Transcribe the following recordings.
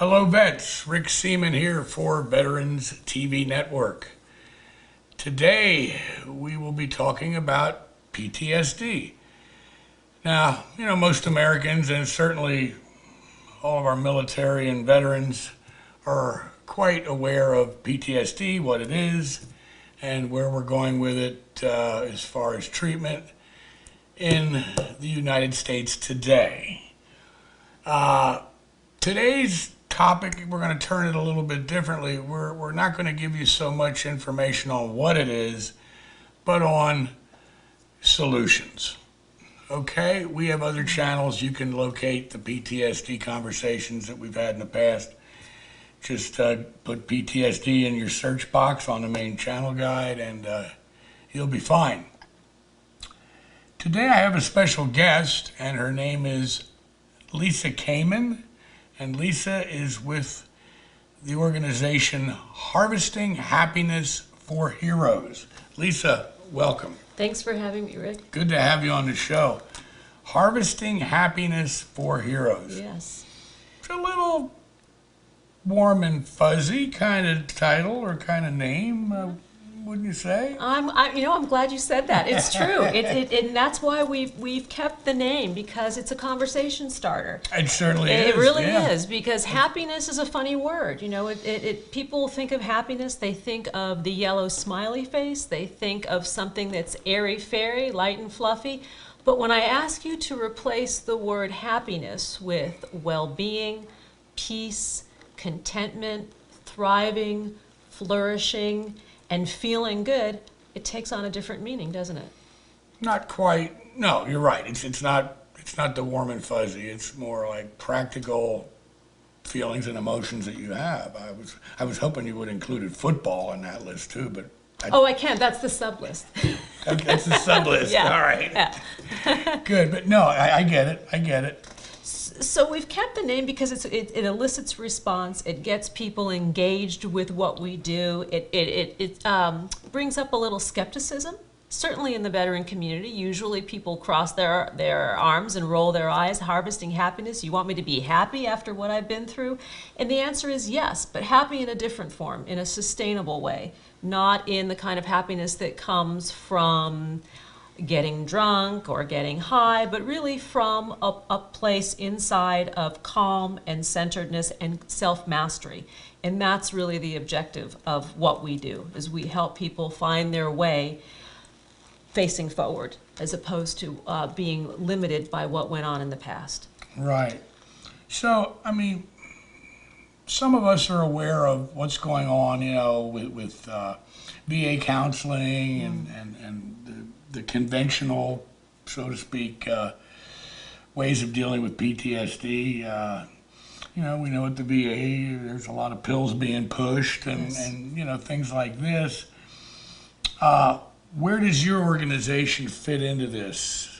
Hello, vets. Rick Seaman here for Veterans TV Network. Today, we will be talking about PTSD. Now, most Americans, and certainly all of our military and veterans, are quite aware of PTSD, what it is, and where we're going with it as far as treatment in the United States today. Today's topic, we're going to turn it a little bit differently. We're not going to give you so much information on what it is, but on solutions. Okay, we have other channels. You can locate the PTSD conversations that we've had in the past. Just put PTSD in your search box on the main channel guide and you'll be fine. Today I have a special guest, and her name is Lisa Kamen. And Lisa is with the organization Harvesting Happiness for Heroes. Lisa, welcome. Thanks for having me, Rick. Good to have you on the show. Harvesting Happiness for Heroes. Yes. It's a little warm and fuzzy kind of title or kind of name, wouldn't you say? I'm glad you said that. It's true. And that's why we've kept the name, because it's a conversation starter. It certainly is. It really is, because happiness is a funny word. People think of happiness, they think of the yellow smiley face, they think of something that's airy-fairy, light and fluffy. But when I ask you to replace the word happiness with well-being, peace, contentment, thriving, flourishing, and feeling good, it takes on a different meaning, doesn't it? Not quite. No, you're right. It's not the warm and fuzzy. It's more like practical feelings and emotions that you have. I was hoping you would include football in that list too, but I can. That's the sub list. That's the sub list. Yeah. All right. Yeah. Good, but no, I get it. I get it. So we've kept the name because it elicits response. It gets people engaged with what we do. It brings up a little skepticism, certainly in the veteran community. Usually people cross their arms and roll their eyes. Harvesting happiness. You want me to be happy after what I've been through? And the answer is yes, but happy in a different form, in a sustainable way, not in the kind of happiness that comes from getting drunk or getting high, but really from a place inside of calm and centeredness and self-mastery. And that's really the objective of what we do, is we help people find their way facing forward, as opposed to being limited by what went on in the past. Right. So, some of us are aware of what's going on, with VA counseling and the conventional, so to speak, ways of dealing with PTSD. We know at the VA there's a lot of pills being pushed and things like this. Where does your organization fit into this?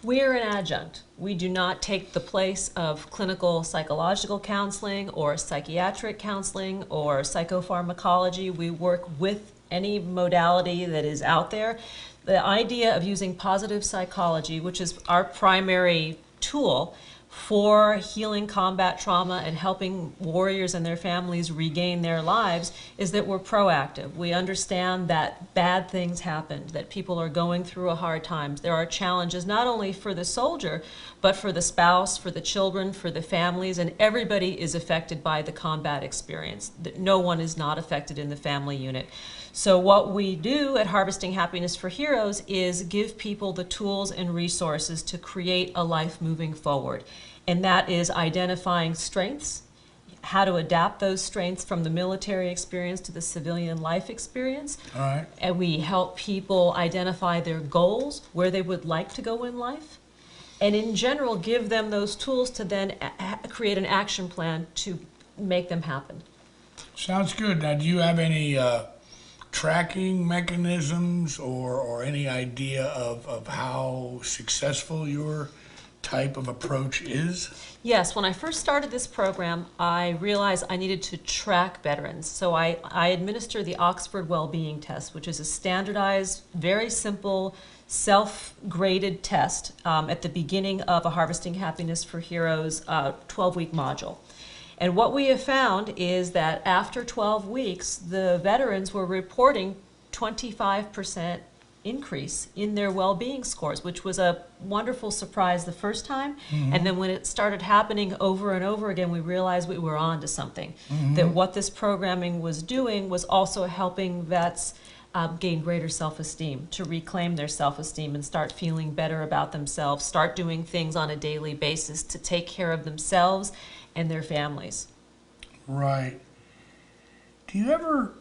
We're an adjunct. We do not take the place of clinical psychological counseling or psychiatric counseling or psychopharmacology. We work with any modality that is out there. The idea of using positive psychology, which is our primary tool for healing combat trauma and helping warriors and their families regain their lives, is that we're proactive. We understand that bad things happened, that people are going through a hard time. There are challenges not only for the soldier, but for the spouse, for the children, for the families, and everybody is affected by the combat experience. No one is not affected in the family unit. So what we do at Harvesting Happiness for Heroes is give people the tools and resources to create a life moving forward. And that is identifying strengths, how to adapt those strengths from the military experience to the civilian life experience. All right. And we help people identify their goals, where they would like to go in life, and in general give them those tools to then create an action plan to make them happen. Sounds good. Now, do you have any tracking mechanisms or any idea of how successful your type of approach is? Yes, when I first started this program, I realized I needed to track veterans. So I administer the Oxford Wellbeing Test, which is a standardized, very simple, self-graded test at the beginning of a Harvesting Happiness for Heroes 12-week module. And what we have found is that after 12 weeks, the veterans were reporting 25% increase in their well-being scores, which was a wonderful surprise the first time. And then when it started happening over and over again, we realized we were on to something. That what this programming was doing was also helping vets gain greater self-esteem, to reclaim their self-esteem and start feeling better about themselves, start doing things on a daily basis to take care of themselves and their families. Right. Do you ever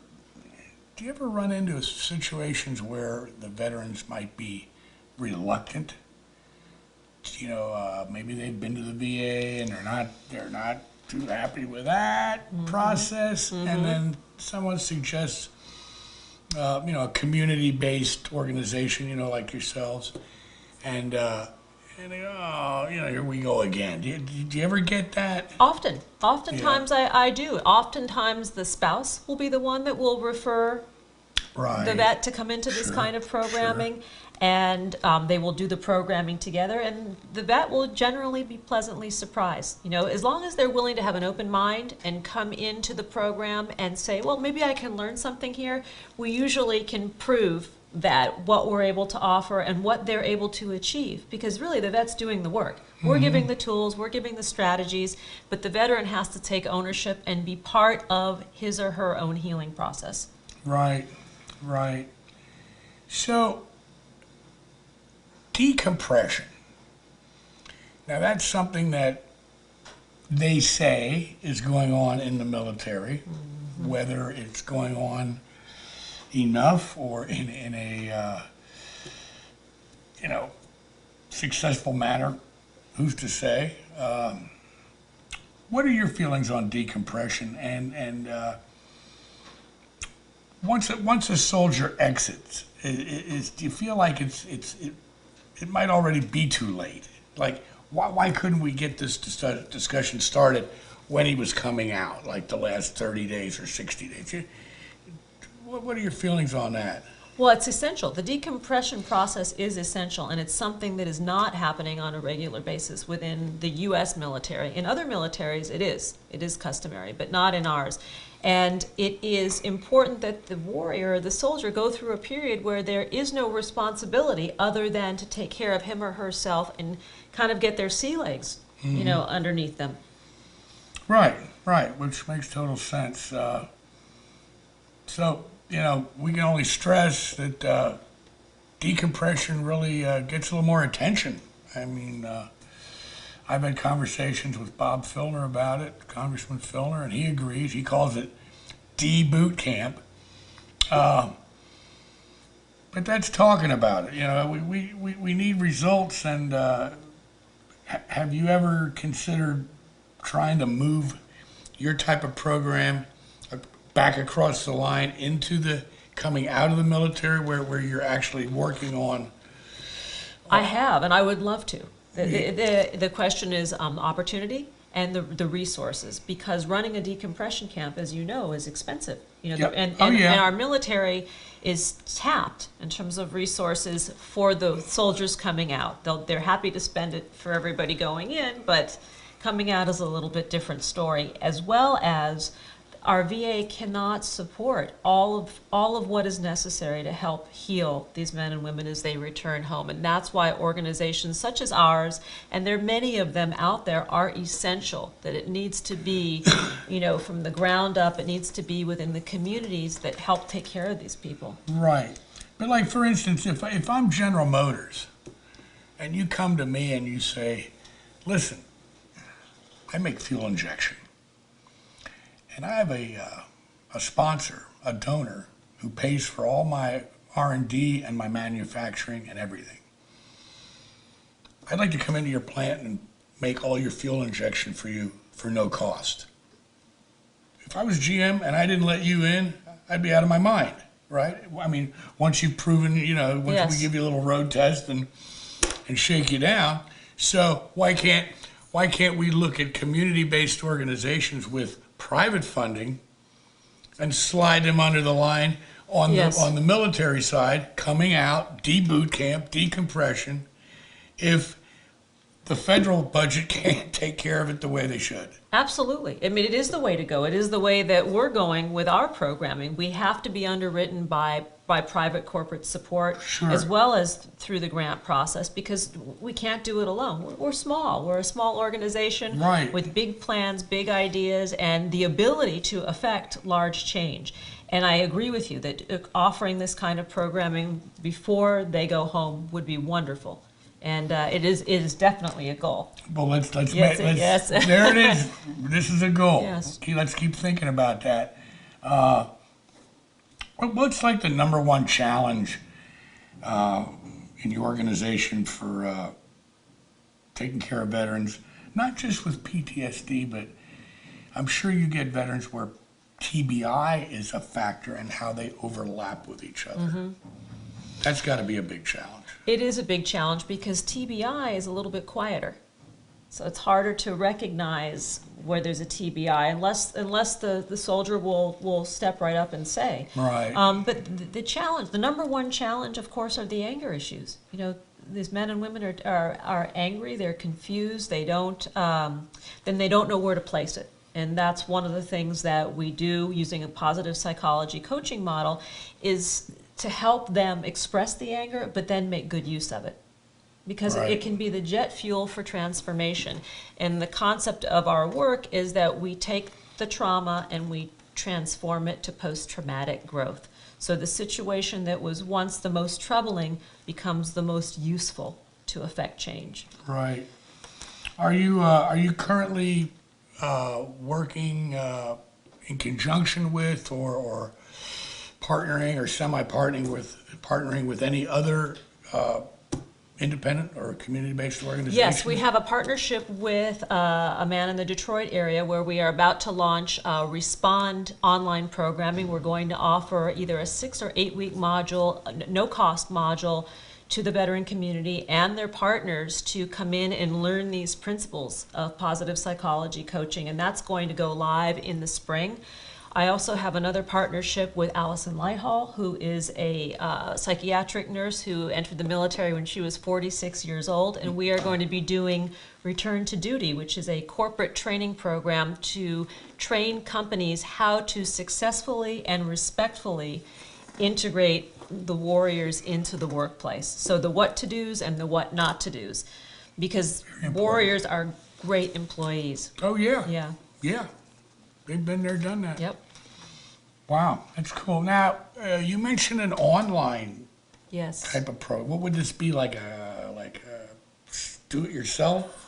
run into situations where the veterans might be reluctant? You know, maybe they've been to the VA and they're not too happy with that process, and then someone suggests, you know, a community-based organization, you know, like yourselves, and they go, oh, you know, here we go again. Do you ever get that? Oftentimes I do. Oftentimes the spouse will be the one that will refer the vet to come into this kind of programming, and they will do the programming together, and the vet will generally be pleasantly surprised. You know, as long as they're willing to have an open mind and come into the program and say, well, maybe I can learn something here, we usually can prove that what we're able to offer and what they're able to achieve, because really the vet's doing the work. We're giving the tools, we're giving the strategies, but the veteran has to take ownership and be part of his or her own healing process. Right. So, decompression. Now that's something that they say is going on in the military, whether it's going on enough or in a you know, successful manner, who's to say? What are your feelings on decompression, and once a soldier exits, do you feel like it might already be too late? Like, why couldn't we get this discussion started when he was coming out, like the last 30 days or 60 days? What are your feelings on that? Well, it's essential. The decompression process is essential, and it's something that is not happening on a regular basis within the U.S. military. In other militaries, it is customary, but not in ours. And it is important that the warrior, the soldier, go through a period where there is no responsibility other than to take care of him or herself and kind of get their sea legs, you know, underneath them. Right, which makes total sense. So, you know, we can only stress that decompression really gets a little more attention. I mean, I've had conversations with Bob Filner about it, Congressman Filner, and he agrees. He calls it D-boot camp. But that's talking about it. You know, we need results, and have you ever considered trying to move your type of program back across the line into the coming out of the military where you're actually working on? I have, and I would love to. The question is opportunity and the resources, because running a decompression camp, as you know, is expensive. You know, and our military is tapped in terms of resources for the soldiers coming out. They're happy to spend it for everybody going in, but coming out is a little bit different story, as well as our VA cannot support all of what is necessary to help heal these men and women as they return home. And that's why organizations such as ours, and there are many of them out there, are essential. That it needs to be, you know, from the ground up, it needs to be within the communities that help take care of these people. Right. But like, for instance, if I'm General Motors and you come to me and you say, listen, I make fuel injection, and I have a sponsor, a donor, who pays for all my R&D and my manufacturing and everything. I'd like to come into your plant and make all your fuel injection for you for no cost. If I was GM and I didn't let you in, I'd be out of my mind, right? I mean, once you've proven, you know, once we give you a little road test and shake you down. So why can't we look at community-based organizations with private funding and slide them under the line on the military side, coming out, de-boot camp, decompression. If the federal budget can't take care of it the way they should. Absolutely. I mean, it is the way to go. It is the way that we're going with our programming. We have to be underwritten by private corporate support, Sure. as well as through the grant process, because we can't do it alone. We're small. We're a small organization Right. with big plans, big ideas, and the ability to affect large change. And I agree with you that offering this kind of programming before they go home would be wonderful. And it is definitely a goal. Well, let's Yes, let's yes. there it is. This is a goal. Yes. Let's keep thinking about that. What's like the number one challenge in your organization for taking care of veterans, not just with PTSD, but I'm sure you get veterans where TBI is a factor and how they overlap with each other. Mm-hmm. That's got to be a big challenge. It is a big challenge because TBI is a little bit quieter. So it's harder to recognize where there's a TBI unless the soldier will step right up and say. Right. But the challenge, the number one challenge, of course, are the anger issues. You know, these men and women are angry, they're confused, they don't know where to place it. And that's one of the things that we do using a positive psychology coaching model is to help them express the anger, but then make good use of it. Because Right. it can be the jet fuel for transformation. And the concept of our work is that we take the trauma and we transform it to post-traumatic growth. So the situation that was once the most troubling becomes the most useful to affect change. Right. Are you currently working in conjunction with or partnering or semi-partnering with any other independent or community-based organization? Yes, we have a partnership with a man in the Detroit area where we are about to launch Respond online programming. We're going to offer either a 6 or 8 week module, no-cost module, to the veteran community and their partners to come in and learn these principles of positive psychology coaching, and that's going to go live in the spring. I also have another partnership with Allison Lighthall, who is a psychiatric nurse who entered the military when she was 46 years old, and we are going to be doing Return to Duty, which is a corporate training program to train companies how to successfully and respectfully integrate the warriors into the workplace. So the what to do's and the what not to do's, because warriors are great employees. Oh, yeah. Yeah. Yeah. They've been there, done that. Yep. Wow, that's cool. Now, you mentioned an online Yes. type of program. What would this be, like a do-it-yourself?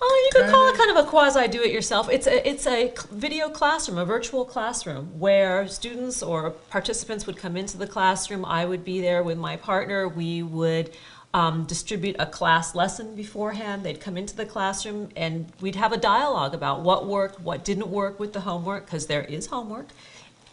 Oh, you could call it kind of a quasi do-it-yourself. It's a video classroom, a virtual classroom, where students or participants would come into the classroom. I would be there with my partner. We would distribute a class lesson beforehand. They'd come into the classroom and we'd have a dialogue about what worked, what didn't work with the homework, because there is homework.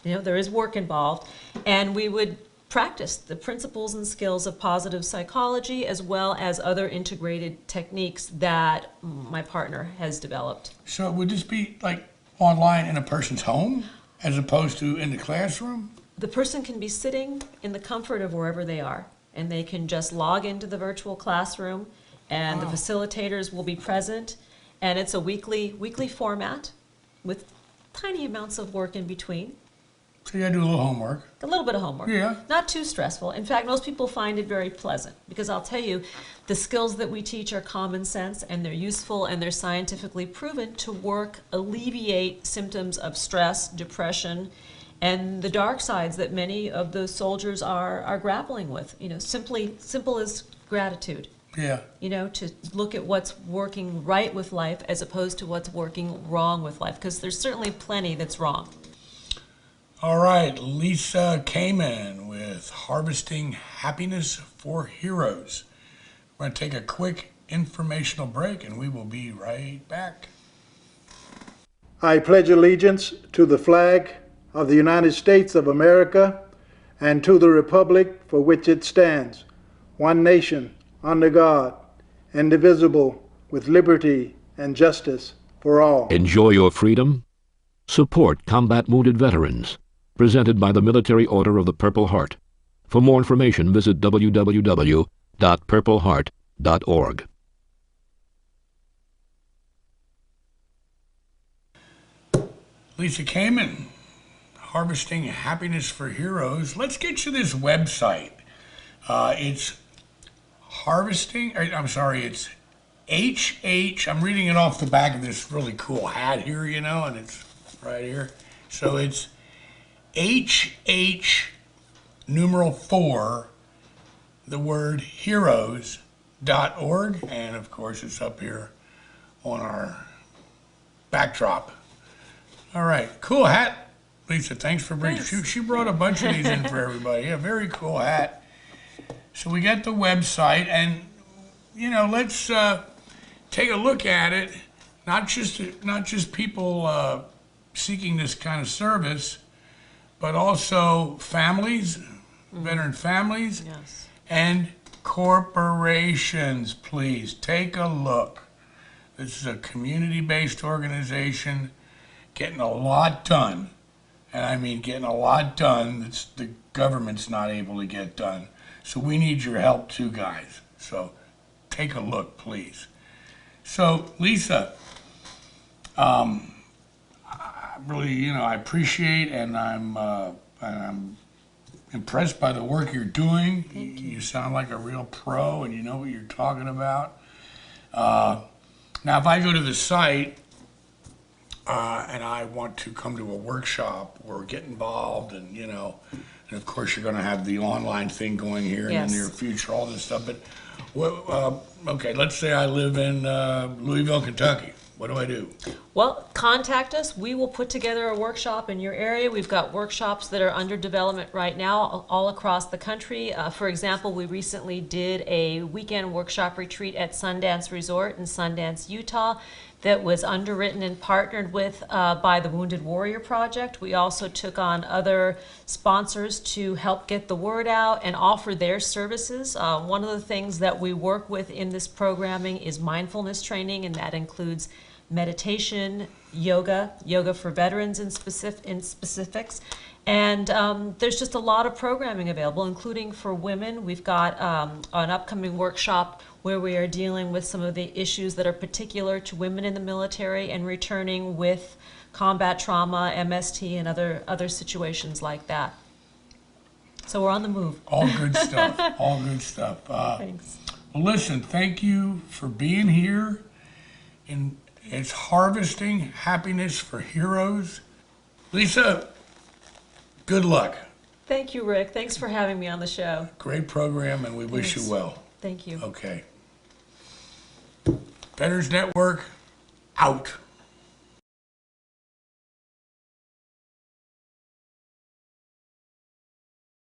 You know, there is work involved. And we would practice the principles and skills of positive psychology as well as other integrated techniques that my partner has developed. So would this be like online in a person's home as opposed to in the classroom? The person can be sitting in the comfort of wherever they are, and they can just log into the virtual classroom, and the facilitators will be present, and it's a weekly format with tiny amounts of work in between. So you gotta do a little homework. A little bit of homework. Yeah. Not too stressful. In fact, most people find it very pleasant because I'll tell you, the skills that we teach are common sense and they're useful and they're scientifically proven to alleviate symptoms of stress, depression, and the dark sides that many of those soldiers are grappling with. You know, simple as gratitude. Yeah. You know, to look at what's working right with life as opposed to what's working wrong with life, because there's certainly plenty that's wrong. All right, Lisa Kamen with Harvesting Happiness for Heroes. We're going to take a quick informational break and we will be right back. I pledge allegiance to the flag of the United States of America and to the republic for which it stands, one nation, under God, indivisible, with liberty and justice for all. Enjoy your freedom. Support combat wounded veterans. Presented by the Military Order of the Purple Heart. For more information, visit www.purpleheart.org. Lisa Kamen, Harvesting Happiness for Heroes. Let's get you this website. It's it's I'm reading it off the back of this really cool hat here, and it's right here. So it's HH4, the word heroes.org, and of course it's up here on our backdrop. All right, cool hat, Lisa. Thanks for bringing. She brought a bunch of these in for everybody. Yeah, very cool hat. So we got the website, and let's take a look at it. Not just people seeking this kind of service, but also families, veteran families, Yes. and corporations. Please take a look. This is a community-based organization getting a lot done. And I mean getting a lot done that the government's not able to get done. So we need your help too, guys. So take a look, please. So, Lisa, I really, I appreciate and I'm impressed by the work you're doing. Thank you. You sound like a real pro and you know what you're talking about. Now, if I go to the site and I want to come to a workshop or get involved, and and of course you're going to have the online thing going here in Yes. the near future, all this stuff. But okay, let's say I live in Louisville, Kentucky. What do I do? Well, contact us. We will put together a workshop in your area. We've got workshops that are under development right now all across the country. For example, we recently did a weekend workshop retreat at Sundance Resort in Sundance, Utah, that was underwritten and partnered with by the Wounded Warrior Project. We also took on other sponsors to help get the word out and offer their services. One of the things that we work with in this programming is mindfulness training, and that includes meditation, yoga for veterans in specifics. And there's just a lot of programming available, including for women. We've got an upcoming workshop where we are dealing with some of the issues that are particular to women in the military and returning with combat trauma, MST, and other situations like that. So we're on the move. All good stuff. All good stuff. Thanks. Well, listen, thank you for being here. And it's Harvesting Happiness for Heroes. Lisa, good luck. Thank you, Rick. Thanks for having me on the show. Great program, and we wish Thanks. you well. Thank you. Okay. Veterans Network, out.